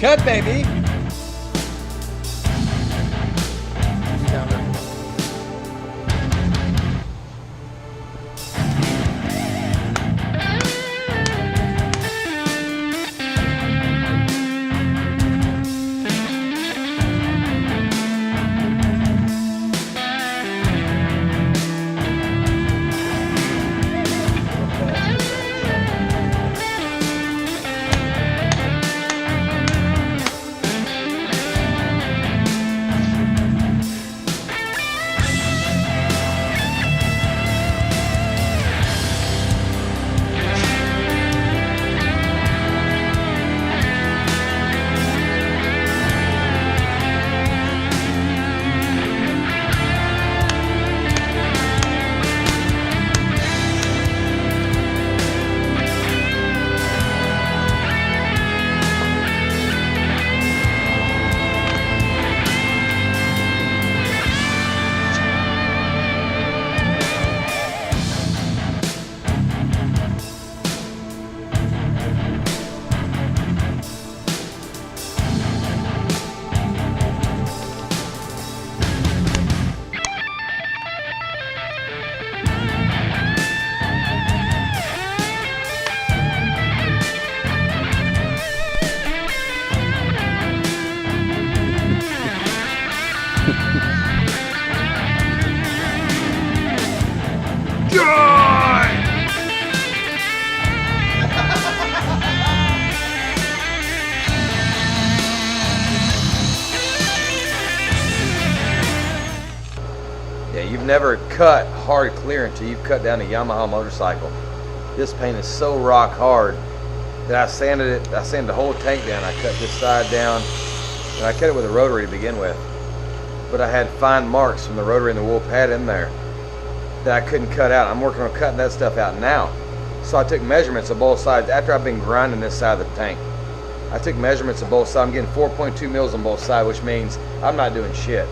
Cut, baby. Yeah, you've never cut hard clear until you've cut down a Yamaha motorcycle. This paint is so rock hard that I sanded it. I sanded the whole tank down. I cut this side down, and I cut it with a rotary to begin with. But I had fine marks from the rotary and the wool pad in there that I couldn't cut out. I'm working on cutting that stuff out now. So I took measurements of both sides after I've been grinding this side of the tank. I took measurements of both sides. I'm getting 4.2 mils on both sides, which means I'm not doing shit.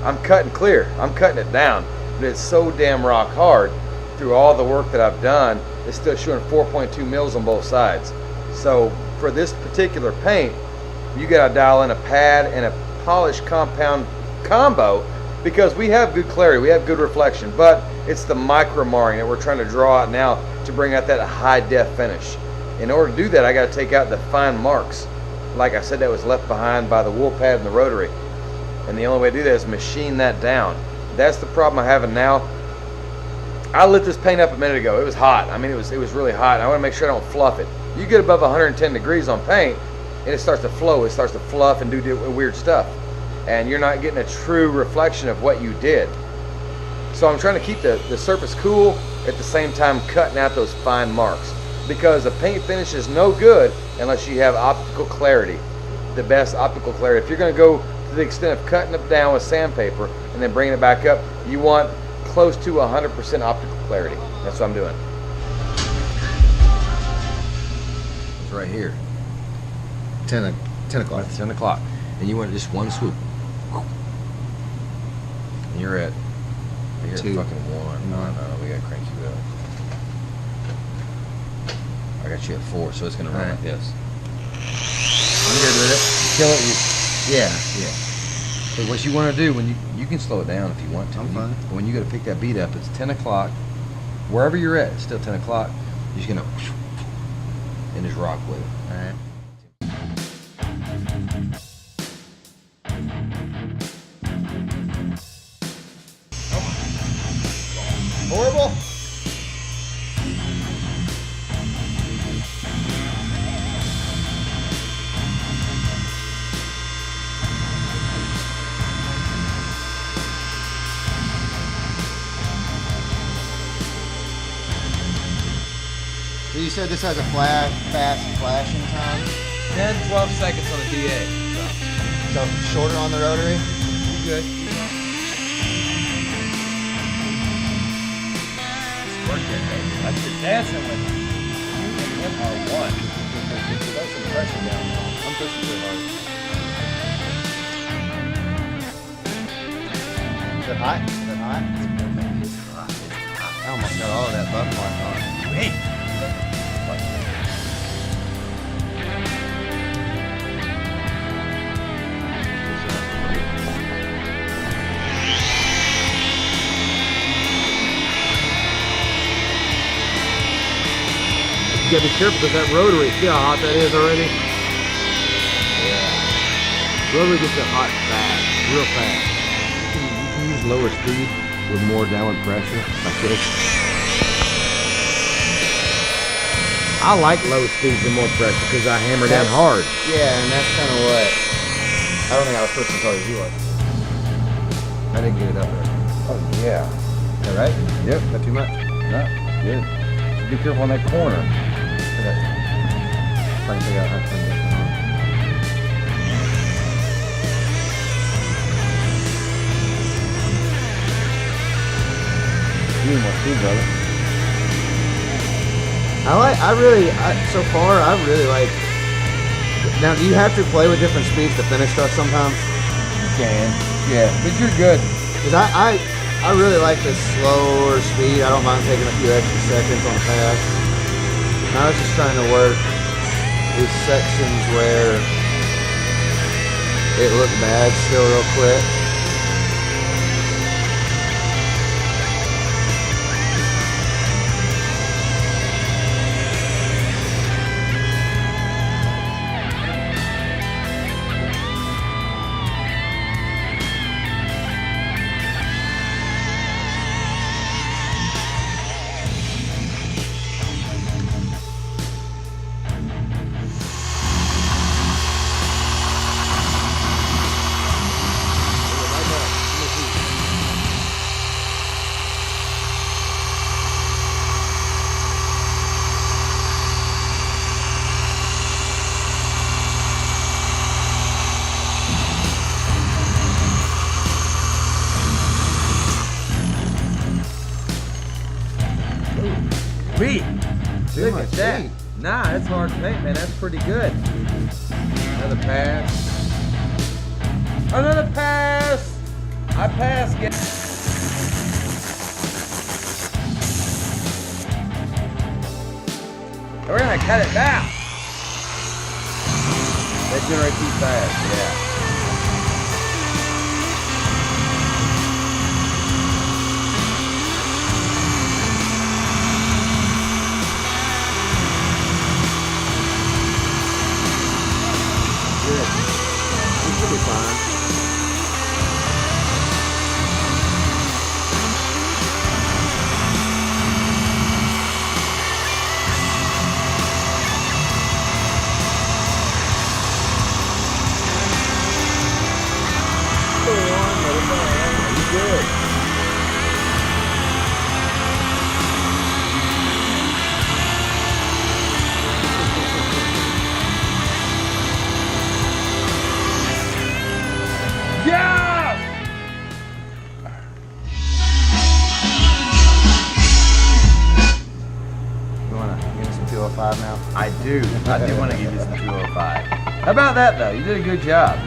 I'm cutting clear. I'm cutting it down, but it's so damn rock hard through all the work that I've done. It's still showing 4.2 mils on both sides. So for this particular paint, you gotta dial in a pad and a polished compound combo, because we have good clarity, we have good reflection, but it's the micro marring that we're trying to draw out now to bring out that high def finish. In order to do that, I got to take out the fine marks, like I said, that was left behind by the wool pad and the rotary. And the only way to do that is machine that down. That's the problem I'm having now. I lit this paint up a minute ago. It was hot. I mean, it was really hot. I want to make sure I don't fluff it. You get above 110 degrees on paint, and it starts to flow. It starts to fluff and do weird stuff. And you're not getting a true reflection of what you did. So I'm trying to keep the surface cool, at the same time cutting out those fine marks. Because the paint finish is no good unless you have optical clarity. The best optical clarity. If you're going to go to the extent of cutting it down with sandpaper and then bringing it back up, you want close to 100% optical clarity. That's what I'm doing. It's right here. 10 o'clock. 10 o'clock. And you want just one swoop. And you're at 2. Fucking 1. No, we gotta crank you up. I got you at 4, so it's gonna run like this. I'm good with it. Kill it. Yeah. But what you want to do when you can slow it down if you want to. I'm fine. When you got to pick that beat up, it's 10 o'clock. Wherever you're at, it's still 10 o'clock. You're just gonna and just rock with it. All right. Horrible. So you said this has a fast flashing time? 10-12 seconds on the DA. So shorter on the rotary? You good. Work it, baby. That's the dancing with him. You and him are one. That's some pressure down there. I'm pushing pretty hard. Is it hot? Is it hot? It's hot. It's hot. I almost got all of that bug mark on. Hey! You gotta be careful because that rotary, see how hot that is already? Yeah. Rotary gets it hot fast, real fast. You can use lower speed with more downward pressure, like this. I like low speeds and more pressure because I hammer down hard. Yeah, and that's kind of what, I don't think I was pushing as hard as you are. I didn't get it up there. Oh yeah. Is that right? Yep. Not too much? No, good. Be careful on that corner. Okay. Trying to figure out how to turn this on. You need more speed, brother. So far, I really like, now do you have to play with different speeds to finish stuff sometimes? You can. Yeah, but you're good. Because I really like this slower speed. I don't mind taking a few extra seconds on the pass. I was just trying to work these sections where it looked bad still real quick. Sweet. Look at that. Sweet. Nah, that's hard to paint, man. That's pretty good. Another pass. Another pass. I pass. We're gonna cut it down. That generates too fast. Yeah. Good. It should be fine. Good. Yeah! You want to give me some 205 now? I do. I do want to give you some 205. How about that, though? You did a good job.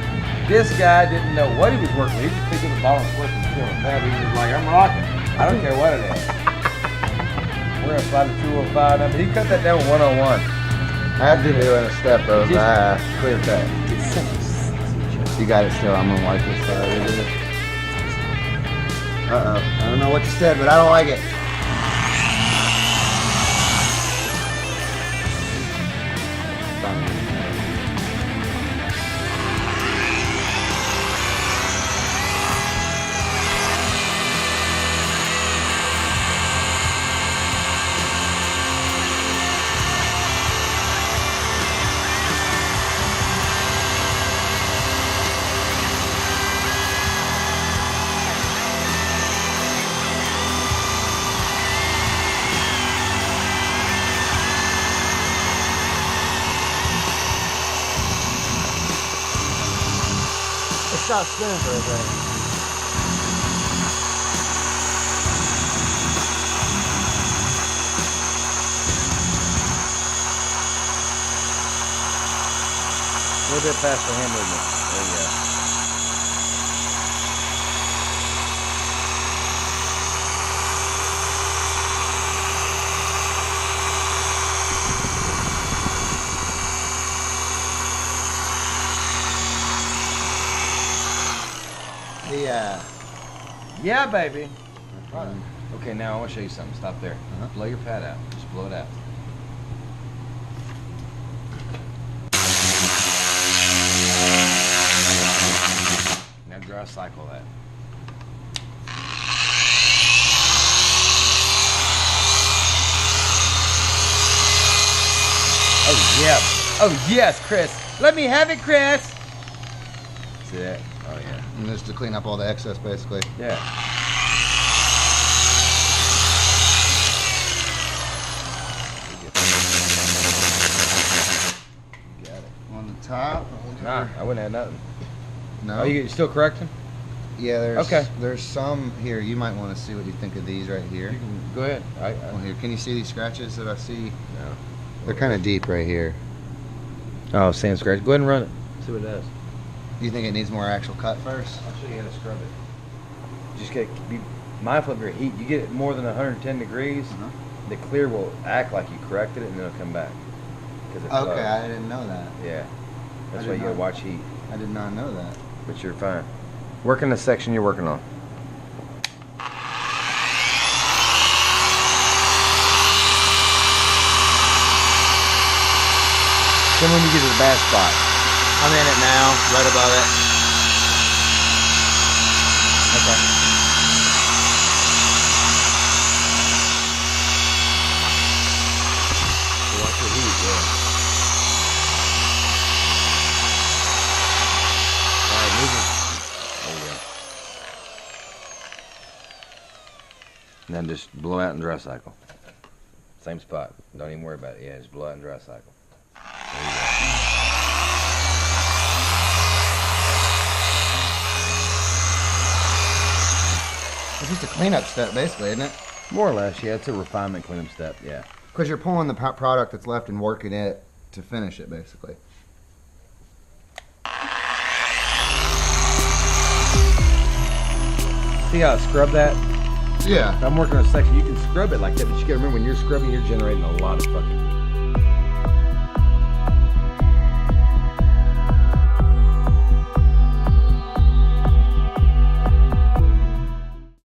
This guy didn't know what he was working with. He just picked up the ball and flipped and killing that. He was like, I'm rocking. I don't care what it is. We're going to slide the 205 number. He cut that down with 101. I have to do it in a step though. Clear cut. You got it still. I'm gonna wipe this side. Uh-oh. I don't know what you said, but I don't like it. Stop spinning for a second. A little bit past the hand movement. There you go. Yeah, baby. Okay, now I want to show you something. Stop there. Blow your pad out. Just blow it out. cycle that. Oh yeah. Oh yes, Chris. Let me have it, Chris. That's it. Oh yeah. And just to clean up all the excess, basically. Yeah. Got it. On the top. Nah, I wouldn't have nothing. No. Are you still correcting? Yeah, Okay. There's some here. You might want to see what you think of these right here. You can go ahead. Well, here, can you see these scratches that I see? No. They're kind of deep right here. Oh, sand scratch. Go ahead and run it. See what it does. Do you think it needs more actual cut first? I'll show you how to scrub it. Just get be mindful of your heat. You get it more than 110 degrees, the clear will act like you corrected it, and then it'll come back. It's Okay, I didn't know that. Yeah. That's I why did you gotta not- watch heat. I did not know that. But you're fine. Work in the section you're working on. Then when you get to the bad spot. I'm in it now, right above it. Okay. So watch your heat, yeah. Alright, move it. There you go. And then just blow out and dry cycle. Same spot. Don't even worry about it. Yeah, just blow out and dry cycle. There you go. It's just a cleanup step, basically, isn't it? More or less, yeah. It's a refinement cleanup step, yeah. Because you're pulling the product that's left and working it to finish it, basically. See how I scrub that? Yeah. I'm working on a section. You can scrub it like that, but you gotta remember when you're scrubbing, you're generating a lot of fucking heat.